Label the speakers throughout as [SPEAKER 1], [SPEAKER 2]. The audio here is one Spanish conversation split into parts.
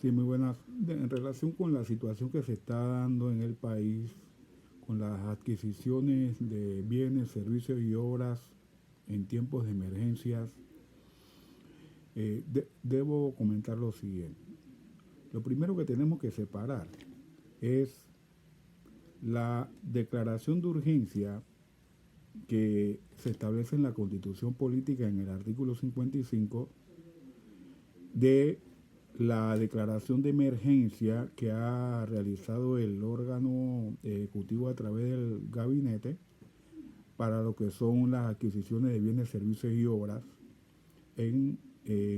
[SPEAKER 1] Sí, muy buenas. En relación con la situación que se está dando en el país, con las adquisiciones de bienes, servicios y obras en tiempos de emergencias, debo comentar lo siguiente. Lo primero que tenemos que separar es la declaración de urgencia que se establece en la Constitución Política en el artículo 55 de la declaración de emergencia que ha realizado el órgano ejecutivo a través del gabinete para lo que son las adquisiciones de bienes, servicios y obras en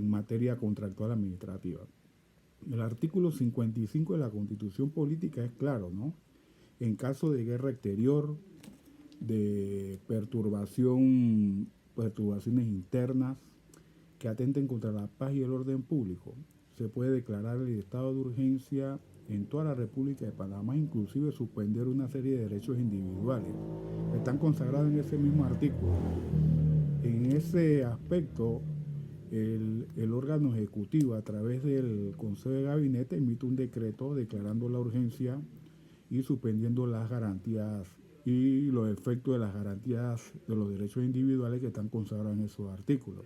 [SPEAKER 1] materia contractual administrativa. El artículo 55 de la Constitución Política es claro, ¿no? En caso de guerra exterior, de perturbaciones internas que atenten contra la paz y el orden público, se puede declarar el estado de urgencia en toda la República de Panamá, inclusive suspender una serie de derechos individuales. Están consagrados en ese mismo artículo. En ese aspecto, el órgano ejecutivo, a través del Consejo de Gabinete, emite un decreto declarando la urgencia y suspendiendo las garantías y los efectos de las garantías de los derechos individuales que están consagrados en esos artículos.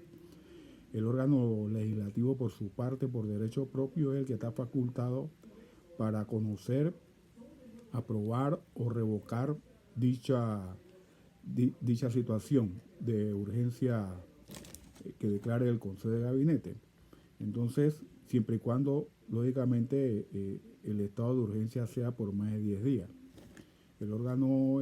[SPEAKER 1] El órgano legislativo, por su parte, por derecho propio, es el que está facultado para conocer, aprobar o revocar dicha situación de urgencia que declare el Consejo de Gabinete. Entonces, siempre y cuando, lógicamente, el estado de urgencia sea por más de 10 días. El órgano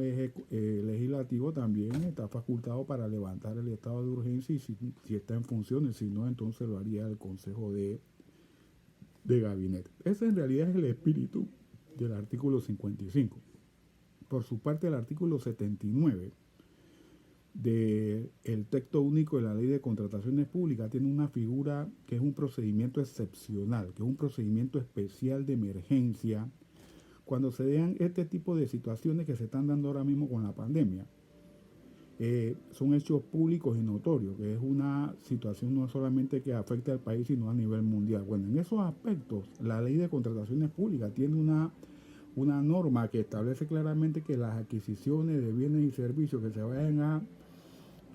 [SPEAKER 1] legislativo también está facultado para levantar el estado de urgencia y si está en funciones, si no, entonces lo haría el Consejo de Gabinete. Ese en realidad es el espíritu del artículo 55. Por su parte, el artículo 79 del texto único de la Ley de Contrataciones Públicas tiene una figura que es un procedimiento excepcional, que es un procedimiento especial de emergencia cuando se vean este tipo de situaciones que se están dando ahora mismo con la pandemia. Son hechos públicos y notorios, que es una situación no solamente que afecta al país, sino a nivel mundial. Bueno, en esos aspectos, la Ley de Contrataciones Públicas tiene una norma que establece claramente que las adquisiciones de bienes y servicios que se vayan a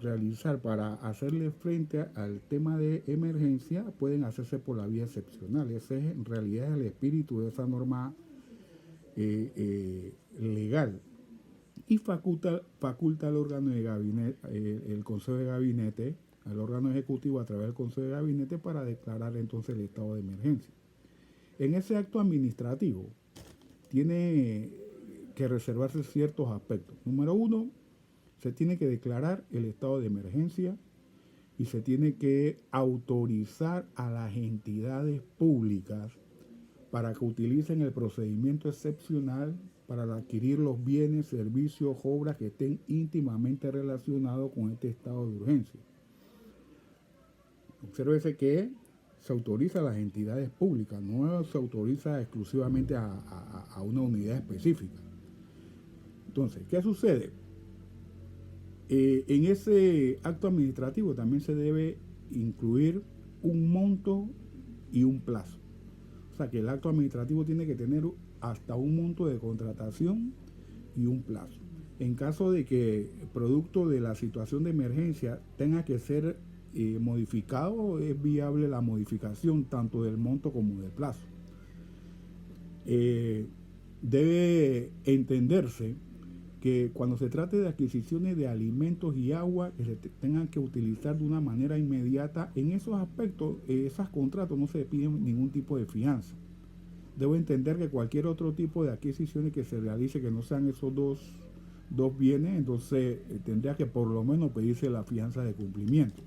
[SPEAKER 1] realizar para hacerle frente al tema de emergencia pueden hacerse por la vía excepcional. Ese es en realidad el espíritu de esa norma legal y faculta al órgano de gabinete, el Consejo de Gabinete, al órgano ejecutivo a través del Consejo de Gabinete para declarar entonces el estado de emergencia. En ese acto administrativo tiene que reservarse ciertos aspectos. Número uno, se tiene que declarar el estado de emergencia y se tiene que autorizar a las entidades públicas para que utilicen el procedimiento excepcional para adquirir los bienes, servicios, obras que estén íntimamente relacionados con este estado de urgencia. Obsérvese que se autoriza a las entidades públicas, no se autoriza exclusivamente a una unidad específica. Entonces, ¿qué sucede? En ese acto administrativo también se debe incluir un monto y un plazo. O sea que el acto administrativo tiene que tener hasta un monto de contratación y un plazo. En caso de que producto de la situación de emergencia tenga que ser modificado, es viable la modificación tanto del monto como del plazo. Debe entenderse que cuando se trate de adquisiciones de alimentos y agua que se tengan que utilizar de una manera inmediata, en esos aspectos, esos contratos no se piden ningún tipo de fianza. Debo entender que cualquier otro tipo de adquisiciones que se realice que no sean esos dos bienes, entonces tendría que por lo menos pedirse la fianza de cumplimiento.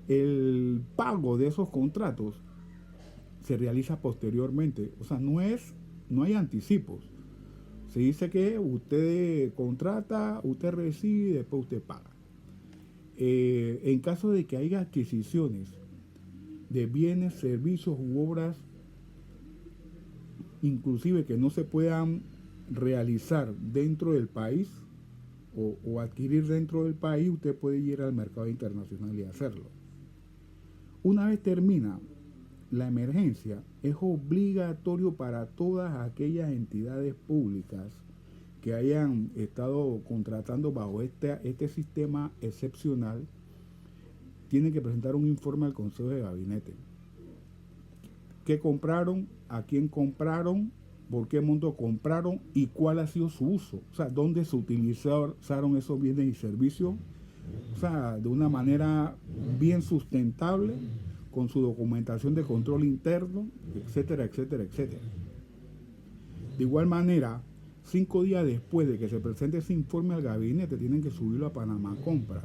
[SPEAKER 1] El pago de esos contratos se realiza posteriormente, o sea, no hay anticipos. Se dice que usted contrata, usted recibe y después usted paga. En caso de que haya adquisiciones de bienes, servicios u obras, inclusive que no se puedan realizar dentro del país o adquirir dentro del país, usted puede ir al mercado internacional y hacerlo. Una vez termina la emergencia es obligatorio para todas aquellas entidades públicas que hayan estado contratando bajo este sistema excepcional. Tienen que presentar un informe al Consejo de Gabinete. ¿Qué compraron? ¿A quién compraron? ¿Por qué monto compraron? ¿Y cuál ha sido su uso? O sea, ¿dónde se utilizaron esos bienes y servicios? O sea, de una manera bien sustentable, con su documentación de control interno, etcétera, etcétera, etcétera. De igual manera, 5 días después de que se presente ese informe al gabinete, tienen que subirlo a Panamá Compras.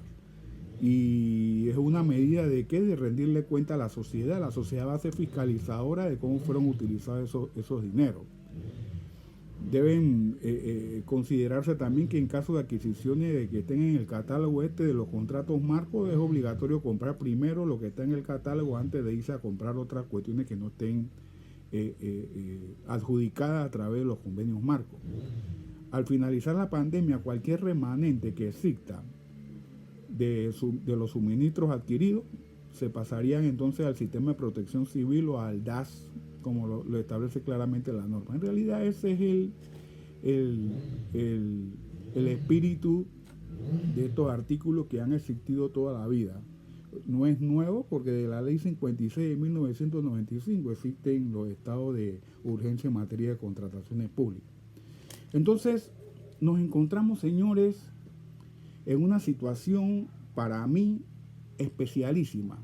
[SPEAKER 1] Y es una medida de qué, de rendirle cuenta a la sociedad. La sociedad va a ser fiscalizadora de cómo fueron utilizados esos dineros. Deben considerarse también que en caso de adquisiciones de que estén en el catálogo de los contratos marcos, es obligatorio comprar primero lo que está en el catálogo antes de irse a comprar otras cuestiones que no estén adjudicadas a través de los convenios marcos. Al finalizar la pandemia, cualquier remanente que exista de los suministros adquiridos se pasarían entonces al sistema de protección civil o al DAS, como lo establece claramente la norma. En realidad ese es el espíritu de estos artículos que han existido toda la vida. No es nuevo porque de la ley 56 de 1995 existen los estados de urgencia en materia de contrataciones públicas. Entonces nos encontramos, señores, en una situación para mí especialísima,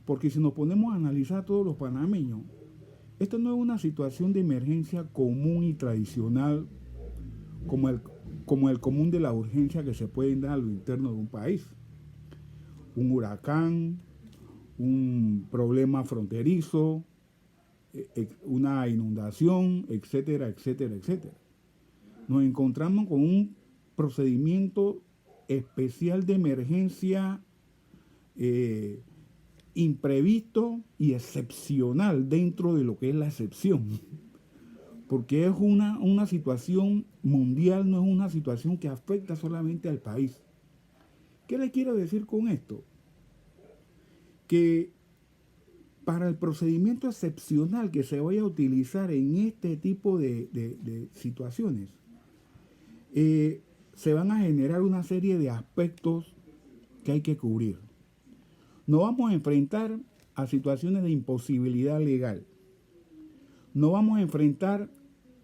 [SPEAKER 1] porque si nos ponemos a analizar a todos los panameños, esto no es una situación de emergencia común y tradicional como el común de la urgencia que se puede dar a lo interno de un país. Un huracán, un problema fronterizo, una inundación, etcétera, etcétera, etcétera. Nos encontramos con un procedimiento especial de emergencia imprevisto y excepcional dentro de lo que es la excepción, porque es una situación mundial, no es una situación que afecta solamente al país. ¿Qué le quiero decir con esto? Que para el procedimiento excepcional que se vaya a utilizar en este tipo de situaciones, se van a generar una serie de aspectos que hay que cubrir. Nos vamos a enfrentar a situaciones de imposibilidad legal. Nos vamos a enfrentar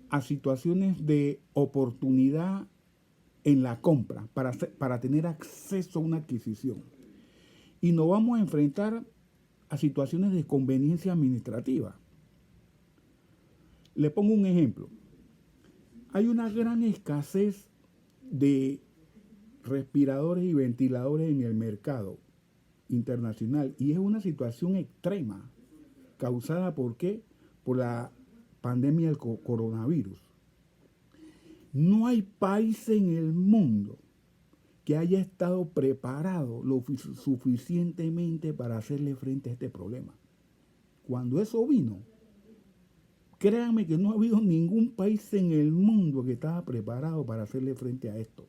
[SPEAKER 1] a situaciones de oportunidad en la compra para tener acceso a una adquisición. Y nos vamos a enfrentar a situaciones de conveniencia administrativa. Le pongo un ejemplo. Hay una gran escasez de respiradores y ventiladores en el mercado internacional y es una situación extrema causada ¿por qué? Por la pandemia del coronavirus. No hay país en el mundo que haya estado preparado lo suficientemente para hacerle frente a este problema. Cuando eso vino, créanme que no ha habido ningún país en el mundo que estaba preparado para hacerle frente a esto.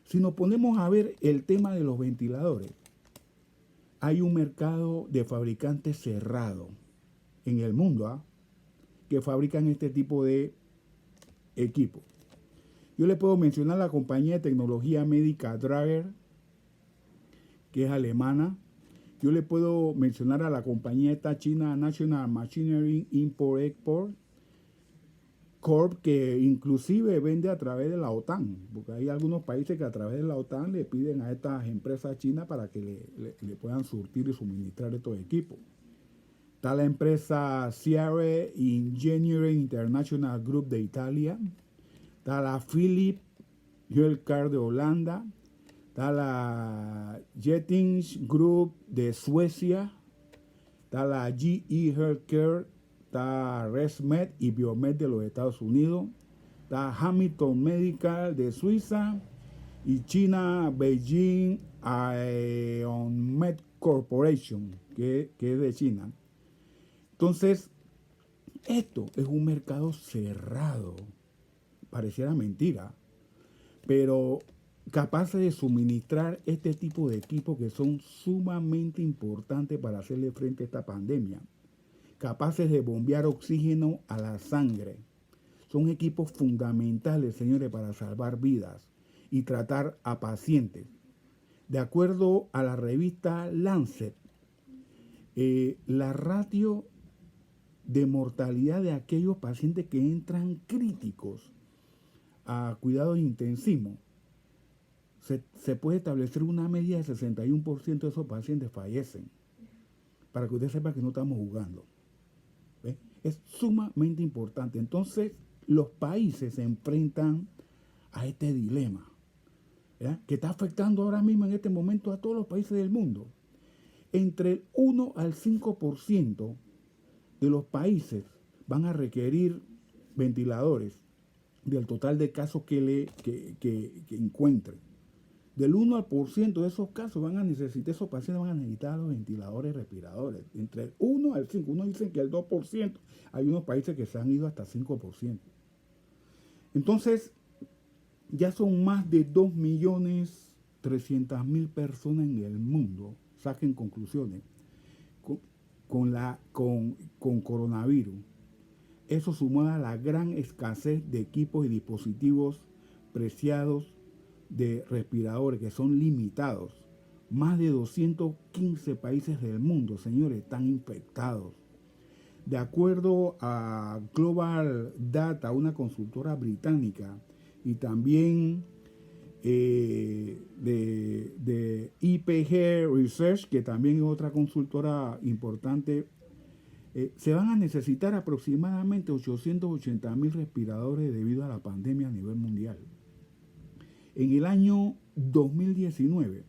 [SPEAKER 1] Si nos ponemos a ver el tema de los ventiladores, hay un mercado de fabricantes cerrado en el mundo que fabrican este tipo de equipos. Yo le puedo mencionar la compañía de tecnología médica Drager, que es alemana. Yo le puedo mencionar a la compañía esta china National Machinery Import-Export Corp, que inclusive vende a través de la OTAN, porque hay algunos países que a través de la OTAN le piden a estas empresas chinas para que le puedan surtir y suministrar estos equipos. Está la empresa Sierra Engineering International Group de Italia, está la Philips Healthcare de Holanda, está la Getinge Group de Suecia, está la GE Healthcare, está ResMed y Biomed de los Estados Unidos, está Hamilton Medical de Suiza y China Beijing Med Corporation, que es de China. Entonces, esto es un mercado cerrado. Pareciera mentira, pero capaces de suministrar este tipo de equipos que son sumamente importantes para hacerle frente a esta pandemia, capaces de bombear oxígeno a la sangre. Son equipos fundamentales, señores, para salvar vidas y tratar a pacientes. De acuerdo a la revista Lancet, la ratio de mortalidad de aquellos pacientes que entran críticos a cuidados intensivos, se puede establecer una media de 61% de esos pacientes fallecen. Para que usted sepa que no estamos jugando. ¿Ve? Es sumamente importante. Entonces, los países se enfrentan a este dilema, ¿verdad?, que está afectando ahora mismo en este momento a todos los países del mundo. Entre el 1 al 5% de los países van a requerir ventiladores del total de casos que encuentren. Del 1 al por ciento de esos casos esos pacientes van a necesitar los ventiladores respiradores. Entre el 1 al 5, uno dice que el 2%, hay unos países que se han ido hasta 5%. Entonces, ya son más de 2.300.000 personas en el mundo, saquen conclusiones, con coronavirus. Eso sumado a la gran escasez de equipos y dispositivos preciados de respiradores que son limitados. Más de 215 países del mundo, señores, están infectados. De acuerdo a Global Data, una consultora británica, y también de IPG Research, que también es otra consultora importante, se van a necesitar aproximadamente 880.000 respiradores debido a la pandemia a nivel mundial. En el año 2019,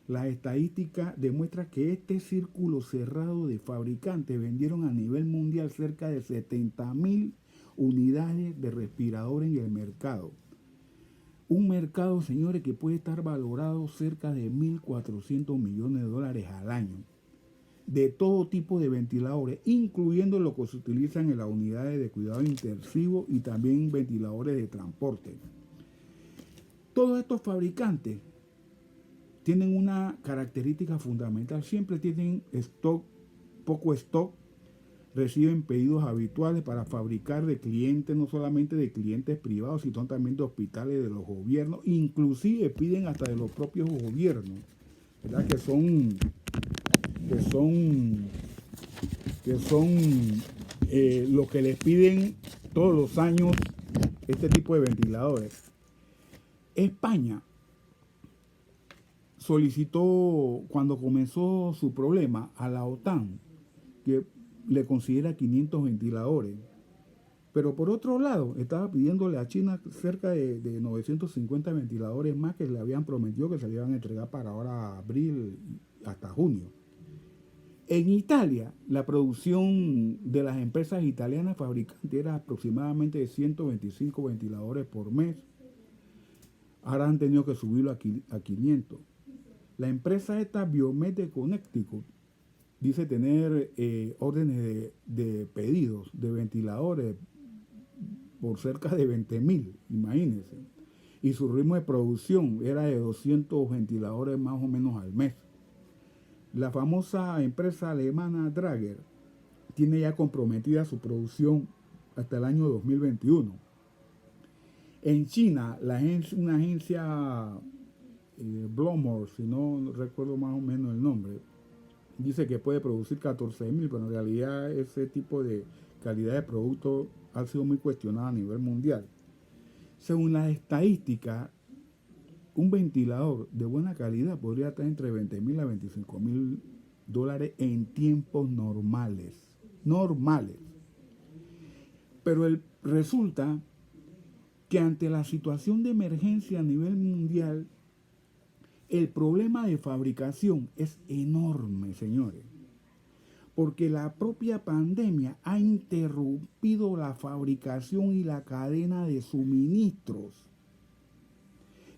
[SPEAKER 1] la estadística demuestra que este círculo cerrado de fabricantes vendieron a nivel mundial cerca de 70.000 unidades de respiradores en el mercado. Un mercado, señores, que puede estar valorado cerca de 1.400 millones de dólares al año, de todo tipo de ventiladores, incluyendo los que se utilizan en las unidades de cuidado intensivo y también ventiladores de transporte. Todos estos fabricantes tienen una característica fundamental: siempre tienen poco stock, reciben pedidos habituales para fabricar de clientes, no solamente de clientes privados, sino también de hospitales, de los gobiernos, inclusive piden hasta de los propios gobiernos, ¿verdad?, que son los que les piden todos los años este tipo de ventiladores. España solicitó, cuando comenzó su problema, a la OTAN, que le considera 500 ventiladores. Pero por otro lado, estaba pidiéndole a China cerca de 950 ventiladores más que le habían prometido que se le iban a entregar para ahora abril hasta junio. En Italia, la producción de las empresas italianas fabricantes era aproximadamente de 125 ventiladores por mes. Ahora han tenido que subirlo a 500. La empresa esta Biomed de Connecticut dice tener órdenes de pedidos de ventiladores por cerca de 20.000, imagínense. Y su ritmo de producción era de 200 ventiladores más o menos al mes. La famosa empresa alemana Dräger tiene ya comprometida su producción hasta el año 2021. En China, una agencia Blomor, si no recuerdo más o menos el nombre, dice que puede producir 14.000, pero en realidad ese tipo de calidad de producto ha sido muy cuestionada a nivel mundial. Según las estadísticas, un ventilador de buena calidad podría estar entre 20.000 a 25.000 dólares en tiempos normales. Pero resulta que ante la situación de emergencia a nivel mundial, el problema de fabricación es enorme, señores, porque la propia pandemia ha interrumpido la fabricación y la cadena de suministros.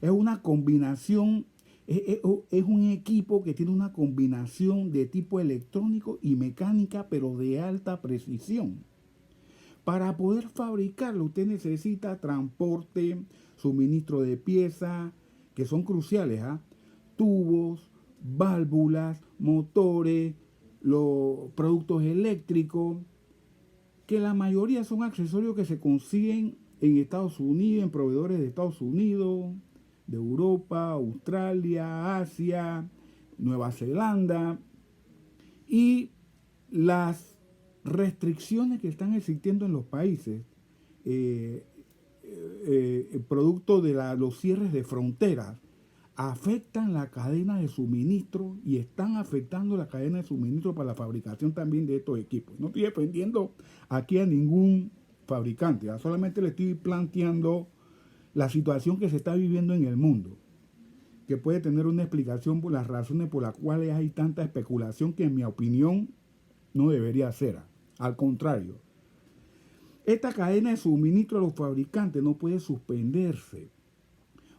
[SPEAKER 1] Es una combinación, es un equipo que tiene una combinación de tipo electrónico y mecánica, pero de alta precisión. Para poder fabricarlo, usted necesita transporte, suministro de piezas, que son cruciales, tubos, válvulas, motores, los productos eléctricos, que la mayoría son accesorios que se consiguen en Estados Unidos, en proveedores de Estados Unidos, de Europa, Australia, Asia, Nueva Zelanda, y las restricciones que están existiendo en los países, producto de los cierres de fronteras, afectan la cadena de suministro y están afectando la cadena de suministro para la fabricación también de estos equipos. No estoy defendiendo aquí a ningún fabricante, solamente le estoy planteando la situación que se está viviendo en el mundo, que puede tener una explicación por las razones por las cuales hay tanta especulación que en mi opinión no debería ser. Al contrario, esta cadena de suministro a los fabricantes no puede suspenderse,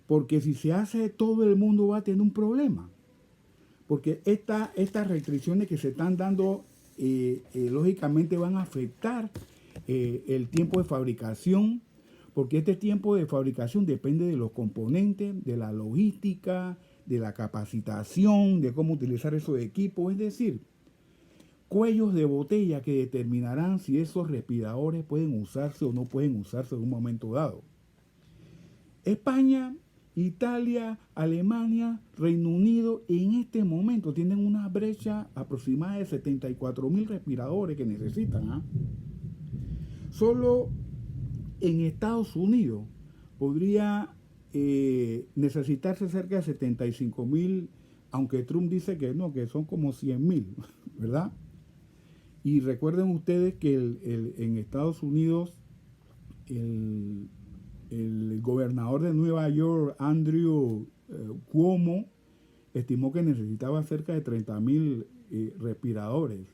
[SPEAKER 1] porque si se hace, todo el mundo va a tener un problema. Porque estas restricciones que se están dando, lógicamente van a afectar el tiempo de fabricación, porque este tiempo de fabricación depende de los componentes, de la logística, de la capacitación, de cómo utilizar esos equipos, es decir, cuellos de botella que determinarán si esos respiradores pueden usarse o no pueden usarse en un momento dado. España, Italia, Alemania, Reino Unido, en este momento tienen una brecha aproximada de 74.000 respiradores que necesitan. Solo en Estados Unidos podría necesitarse cerca de 75.000, aunque Trump dice que no, que son como 100.000, ¿verdad? Y recuerden ustedes que en Estados Unidos el gobernador de Nueva York, Andrew Cuomo, estimó que necesitaba cerca de 30.000 respiradores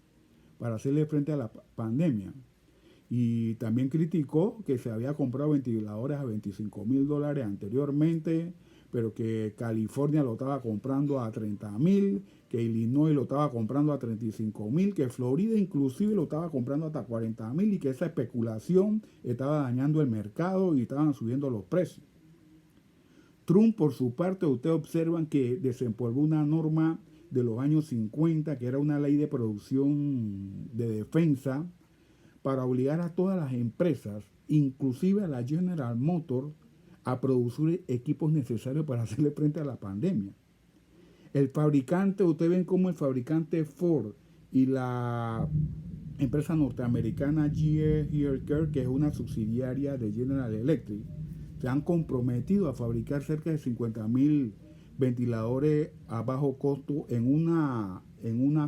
[SPEAKER 1] para hacerle frente a la pandemia. Y también criticó que se había comprado ventiladores a $25.000 anteriormente, pero que California lo estaba comprando a 30.000, que Illinois lo estaba comprando a 35.000, que Florida inclusive lo estaba comprando hasta 40.000, y que esa especulación estaba dañando el mercado y estaban subiendo los precios. Trump, por su parte, ustedes observan que desempolvó una norma de los años 50, que era una ley de producción de defensa, para obligar a todas las empresas, inclusive a la General Motors, a producir equipos necesarios para hacerle frente a la pandemia. El fabricante, ustedes ven cómo el fabricante Ford y la empresa norteamericana GE Healthcare, que es una subsidiaria de General Electric, se han comprometido a fabricar cerca de 50.000 ventiladores a bajo costo en una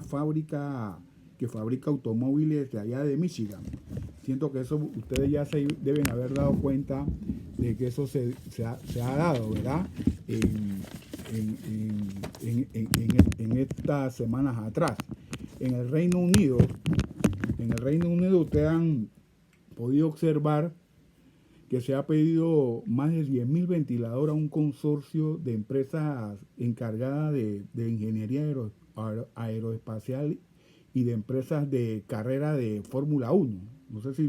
[SPEAKER 1] fábrica que fabrica automóviles de allá de Michigan. Siento que eso ustedes ya se deben haber dado cuenta de que eso se ha dado, ¿verdad? En estas semanas atrás. En el Reino Unido ustedes han podido observar que se ha pedido más de 10.000 ventiladores a un consorcio de empresas encargadas de ingeniería aeroespacial y de empresas de carrera de Fórmula 1. No sé si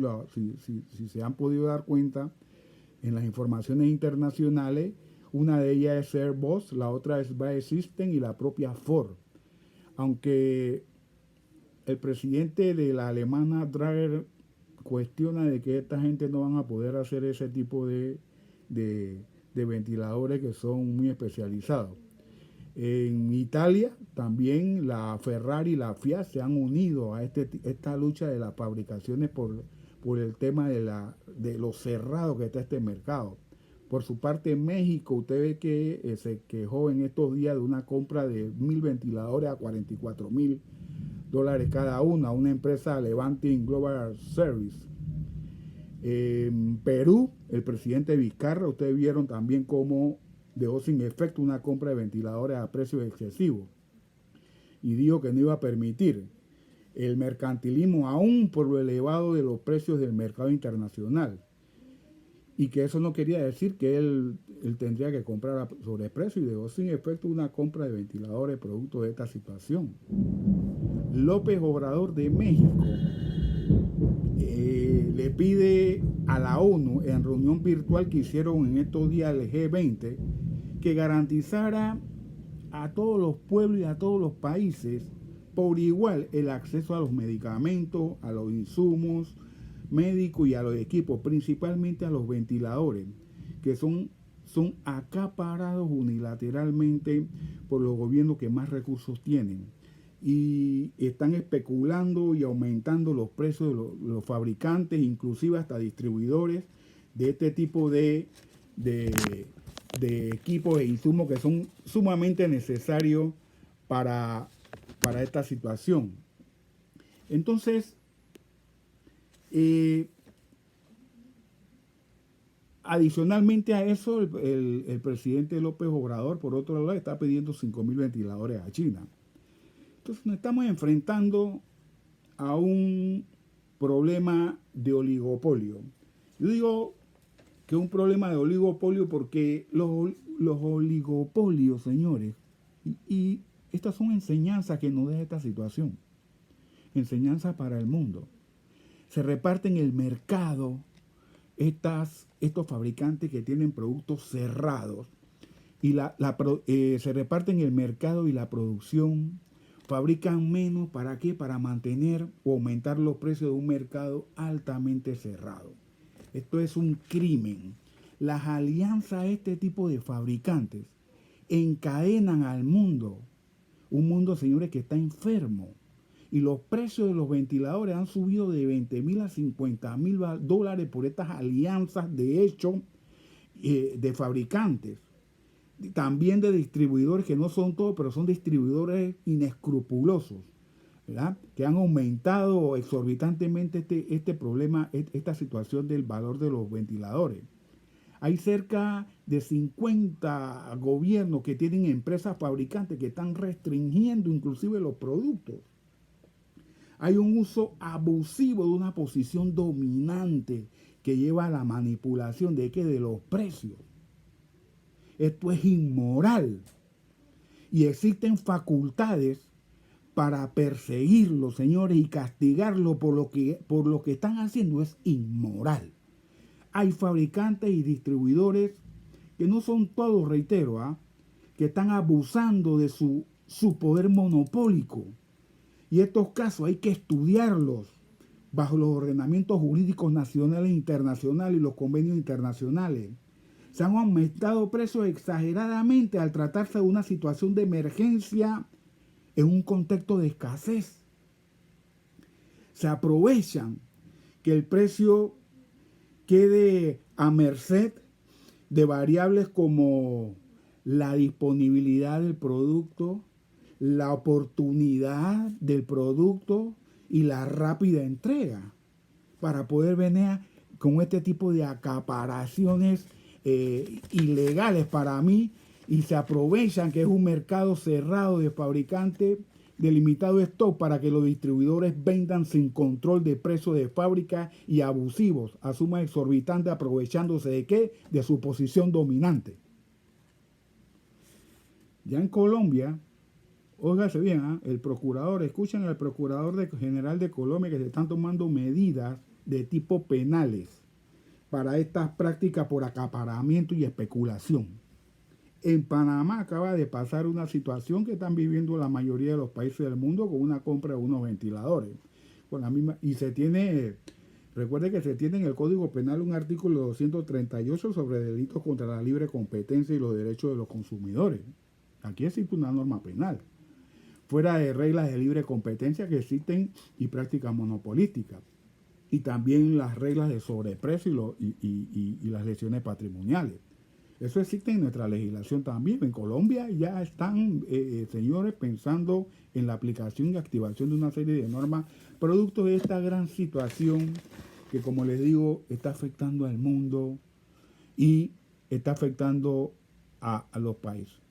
[SPEAKER 1] se han podido dar cuenta en las informaciones internacionales. Una de ellas es Airbus, la otra es BAE Systems y la propia Ford. Aunque el presidente de la alemana Drager cuestiona de que esta gente no van a poder hacer ese tipo de ventiladores que son muy especializados. En Italia también la Ferrari y la Fiat se han unido a esta lucha de las fabricaciones por el tema de lo cerrado que está este mercado. Por su parte, en México, usted ve que se quejó en estos días de una compra de 1.000 ventiladores a $44.000 cada uno a una empresa Levantin Global Service. En Perú, el presidente Vizcarra, ustedes vieron también cómo dejó sin efecto una compra de ventiladores a precios excesivos y dijo que no iba a permitir el mercantilismo aún por lo elevado de los precios del mercado internacional, y que eso no quería decir que él tendría que comprar a sobreprecio, y dejó sin efecto una compra de ventiladores producto de esta situación. López Obrador de México le pide a la ONU en reunión virtual que hicieron en estos días el G20 que garantizara a todos los pueblos y a todos los países por igual el acceso a los medicamentos, a los insumos médicos y a los equipos, principalmente a los ventiladores, que son acaparados unilateralmente por los gobiernos que más recursos tienen. Y están especulando y aumentando los precios de los fabricantes, inclusive hasta distribuidores de este tipo de equipos e insumos que son sumamente necesarios para esta situación. Entonces, adicionalmente a eso, el presidente López Obrador, por otro lado, está pidiendo 5.000 ventiladores a China. Entonces nos estamos enfrentando a un problema de oligopolio. Yo digo que es un problema de oligopolio porque los oligopolios, señores, y estas son enseñanzas que nos deja esta situación, enseñanzas para el mundo. Se reparten el mercado estos fabricantes que tienen productos cerrados y se reparten el mercado y la producción. Fabrican menos, ¿para qué? Para mantener o aumentar los precios de un mercado altamente cerrado. Esto es un crimen. Las alianzas de este tipo de fabricantes encadenan al mundo. Un mundo, señores, que está enfermo. Y los precios de los ventiladores han subido de $20,000 a $50,000 por estas alianzas de hecho de fabricantes. También de distribuidores, que no son todos, pero son distribuidores inescrupulosos, ¿verdad? Que han aumentado exorbitantemente este problema, esta situación del valor de los ventiladores. Hay cerca de 50 gobiernos que tienen empresas fabricantes que están restringiendo inclusive los productos. Hay un uso abusivo de una posición dominante que lleva a la manipulación de los precios. Esto es inmoral. Y existen facultades para perseguirlos, señores, y castigarlos por lo que están haciendo. Es inmoral. Hay fabricantes y distribuidores que no son todos, reitero, que están abusando de su poder monopólico. Y estos casos hay que estudiarlos bajo los ordenamientos jurídicos nacionales e internacionales y los convenios internacionales. Se han aumentado precios exageradamente al tratarse de una situación de emergencia en un contexto de escasez. Se aprovechan que el precio quede a merced de variables como la disponibilidad del producto, la oportunidad del producto y la rápida entrega para poder venir con este tipo de acaparaciones ilegales para mí, y se aprovechan que es un mercado cerrado de fabricantes de limitado stock para que los distribuidores vendan sin control de precios de fábrica y abusivos a sumas exorbitantes, aprovechándose de ¿qué? De su posición dominante. Ya en Colombia, óigase bien, el procurador, escuchen al procurador general de Colombia que se están tomando medidas de tipo penales para estas prácticas por acaparamiento y especulación. En Panamá acaba de pasar una situación que están viviendo la mayoría de los países del mundo con una compra de unos ventiladores. Con la misma, y recuerde que se tiene en el Código Penal un artículo 238 sobre delitos contra la libre competencia y los derechos de los consumidores. Aquí existe una norma penal, fuera de reglas de libre competencia que existen y prácticas monopolísticas. Y también las reglas de sobreprecio y las lesiones patrimoniales. Eso existe en nuestra legislación también. En Colombia ya están, señores, pensando en la aplicación y activación de una serie de normas producto de esta gran situación que, como les digo, está afectando al mundo y está afectando a los países.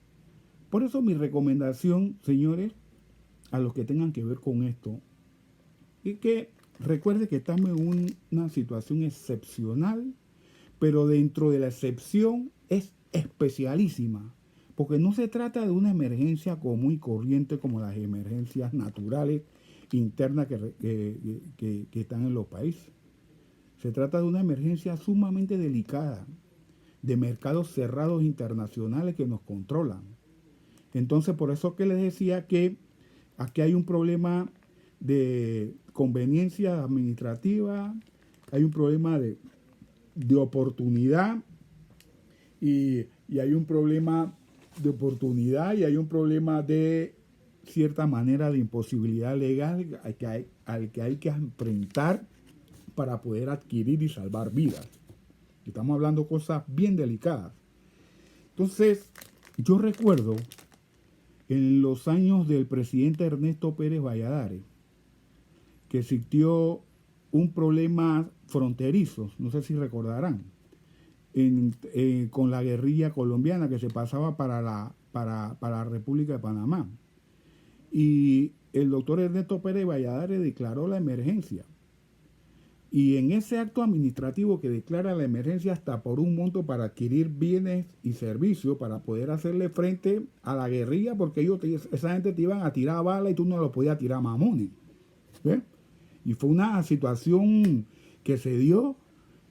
[SPEAKER 1] Por eso mi recomendación, señores, a los que tengan que ver con esto, es que recuerde que estamos en una situación excepcional, pero dentro de la excepción es especialísima, porque no se trata de una emergencia común y corriente como las emergencias naturales internas que están en los países. Se trata de una emergencia sumamente delicada, de mercados cerrados internacionales que nos controlan. Entonces, por eso que les decía que aquí hay un problema de conveniencia administrativa, hay un problema de oportunidad y hay un problema de oportunidad y hay un problema de cierta manera de imposibilidad legal al que hay que enfrentar para poder adquirir y salvar vidas. Estamos hablando de cosas bien delicadas. Entonces, yo recuerdo en los años del presidente Ernesto Pérez Valladares que existió un problema fronterizo, no sé si recordarán, con la guerrilla colombiana que se pasaba para la República de Panamá. Y el doctor Ernesto Pérez Valladares declaró la emergencia. Y en ese acto administrativo que declara la emergencia hasta por un monto para adquirir bienes y servicios para poder hacerle frente a la guerrilla, porque esa gente te iban a tirar balas y tú no lo podías tirar mamones. ¿Ves? Y fue una situación que se dio,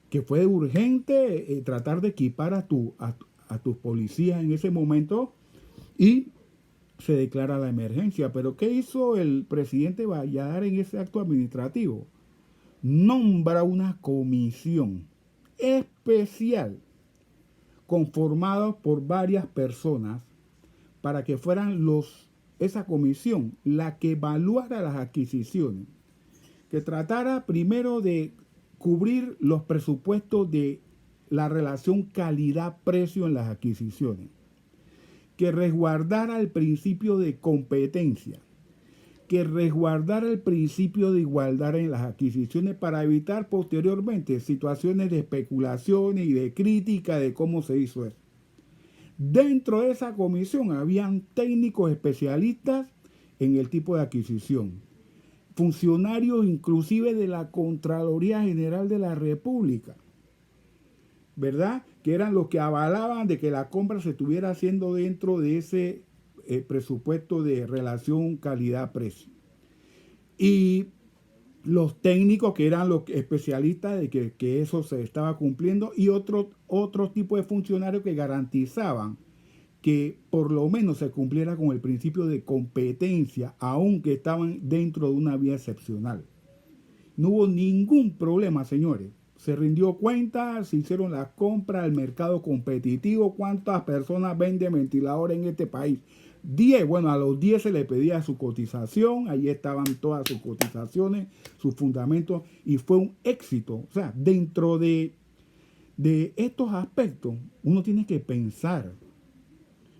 [SPEAKER 1] que fue urgente tratar de equipar a tus policías en ese momento y se declara la emergencia. Pero ¿qué hizo el presidente Valladares en ese acto administrativo? Nombra una comisión especial conformada por varias personas para que fueran esa comisión la que evaluara las adquisiciones, que tratara primero de cubrir los presupuestos de la relación calidad-precio en las adquisiciones, que resguardara el principio de competencia, que resguardara el principio de igualdad en las adquisiciones para evitar posteriormente situaciones de especulaciones y de crítica de cómo se hizo eso. Dentro de esa comisión habían técnicos especialistas en el tipo de adquisición, funcionarios inclusive de la Contraloría General de la República, ¿verdad? Que eran los que avalaban de que la compra se estuviera haciendo dentro de ese presupuesto de relación calidad-precio. Y los técnicos que eran los especialistas de que eso se estaba cumpliendo y otros tipos de funcionarios que garantizaban que por lo menos se cumpliera con el principio de competencia, aunque estaban dentro de una vía excepcional. No hubo ningún problema, señores. Se rindió cuenta, se hicieron las compras, el mercado competitivo, cuántas personas venden ventiladores en este país. 10, bueno, a los 10 se le pedía su cotización, ahí estaban todas sus cotizaciones, sus fundamentos, y fue un éxito. O sea, dentro de estos aspectos, uno tiene que pensar,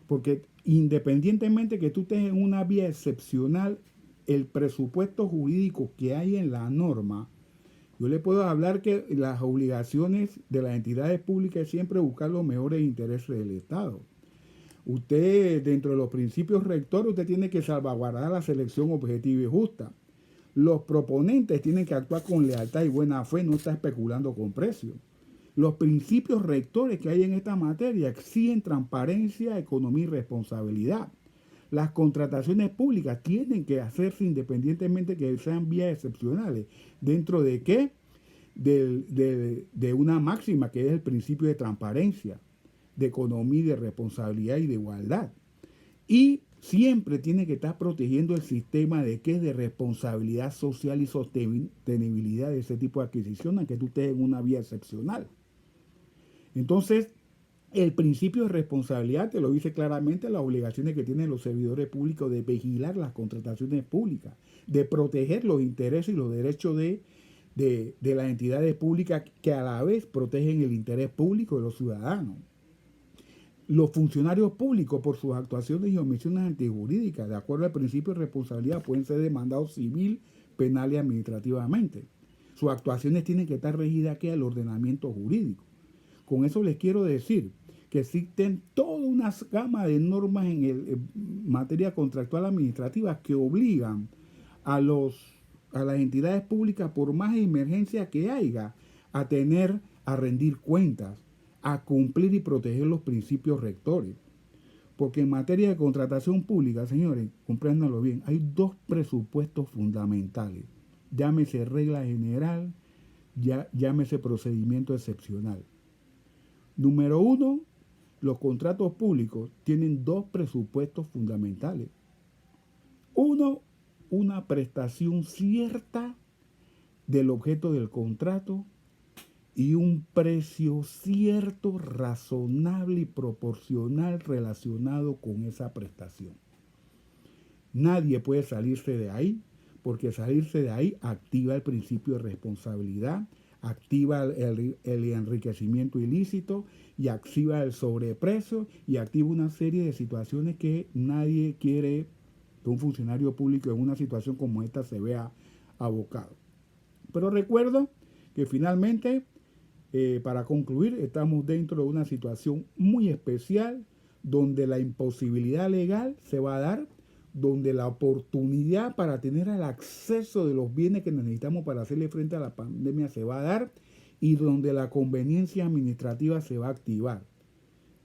[SPEAKER 1] porque independientemente que tú estés en una vía excepcional, el presupuesto jurídico que hay en la norma, yo le puedo hablar que las obligaciones de las entidades públicas es siempre buscar los mejores intereses del Estado. Usted, dentro de los principios rectores, usted tiene que salvaguardar la selección objetiva y justa. Los proponentes tienen que actuar con lealtad y buena fe, no estar especulando con precios. Los principios rectores que hay en esta materia exigen transparencia, economía y responsabilidad. Las contrataciones públicas tienen que hacerse independientemente que sean vías excepcionales. ¿Dentro de qué? De una máxima que es el principio de transparencia, de economía, de responsabilidad y de igualdad. Y siempre tiene que estar protegiendo el sistema de qué es de responsabilidad social y sostenibilidad de ese tipo de adquisición, aunque tú estés en una vía excepcional. Entonces, el principio de responsabilidad te lo dice claramente las obligaciones que tienen los servidores públicos de vigilar las contrataciones públicas, de proteger los intereses y los derechos de las entidades públicas que a la vez protegen el interés público de los ciudadanos. Los funcionarios públicos, por sus actuaciones y omisiones antijurídicas, de acuerdo al principio de responsabilidad, pueden ser demandados civil, penal y administrativamente. Sus actuaciones tienen que estar regidas aquí al ordenamiento jurídico. Con eso les quiero decir que existen toda una gama de normas en materia contractual administrativa que obligan a las entidades públicas, por más emergencia que haya, a rendir cuentas, a cumplir y proteger los principios rectores. Porque en materia de contratación pública, señores, compréndanlo bien, hay dos presupuestos fundamentales. Llámese regla general, llámese procedimiento excepcional. Número uno, los contratos públicos tienen dos presupuestos fundamentales. Uno, una prestación cierta del objeto del contrato y un precio cierto, razonable y proporcional relacionado con esa prestación. Nadie puede salirse de ahí, porque salirse de ahí activa el principio de responsabilidad, activa el enriquecimiento ilícito y activa el sobreprecio y activa una serie de situaciones que nadie quiere que un funcionario público en una situación como esta se vea abocado. Pero recuerdo que finalmente, para concluir, estamos dentro de una situación muy especial donde la imposibilidad legal se va a dar, donde la oportunidad para tener el acceso de los bienes que necesitamos para hacerle frente a la pandemia se va a dar y donde la conveniencia administrativa se va a activar.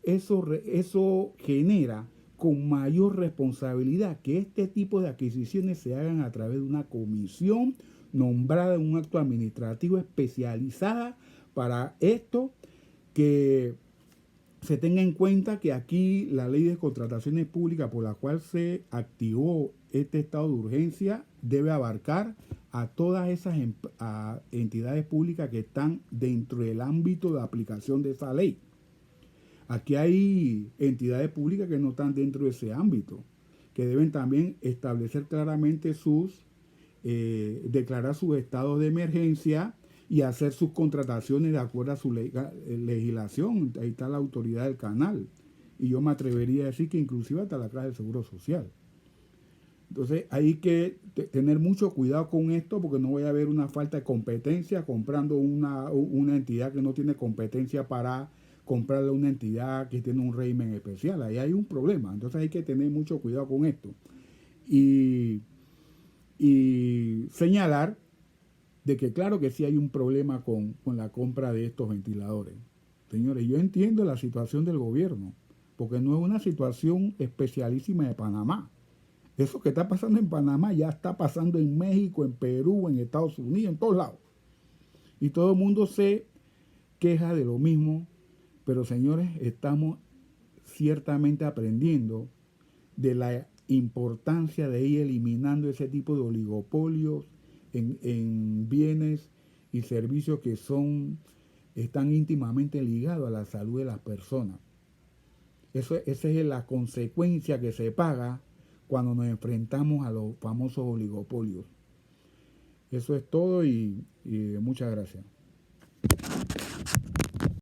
[SPEAKER 1] Eso genera con mayor responsabilidad que este tipo de adquisiciones se hagan a través de una comisión nombrada en un acto administrativo especializada para esto, que se tenga en cuenta que aquí la ley de contrataciones públicas por la cual se activó este estado de urgencia debe abarcar a todas esas entidades públicas que están dentro del ámbito de aplicación de esa ley. Aquí hay entidades públicas que no están dentro de ese ámbito, que deben también establecer claramente declarar sus estados de emergencia y hacer sus contrataciones de acuerdo a su legislación. Ahí está la autoridad del canal. Y yo me atrevería a decir que inclusive hasta la Caja del Seguro Social. Entonces hay que tener mucho cuidado con esto porque no vaya a haber una falta de competencia comprando una entidad que no tiene competencia para comprarle a una entidad que tiene un régimen especial. Ahí hay un problema. Entonces hay que tener mucho cuidado con esto. Y señalar de que claro que sí hay un problema con la compra de estos ventiladores. Señores, yo entiendo la situación del gobierno, porque no es una situación especialísima de Panamá. Eso que está pasando en Panamá ya está pasando en México, en Perú, en Estados Unidos, en todos lados. Y todo el mundo se queja de lo mismo, pero señores, estamos ciertamente aprendiendo de la importancia de ir eliminando ese tipo de oligopolios en bienes y servicios que están íntimamente ligados a la salud de las personas. Esa es la consecuencia que se paga cuando nos enfrentamos a los famosos oligopolios. Eso es todo y muchas gracias.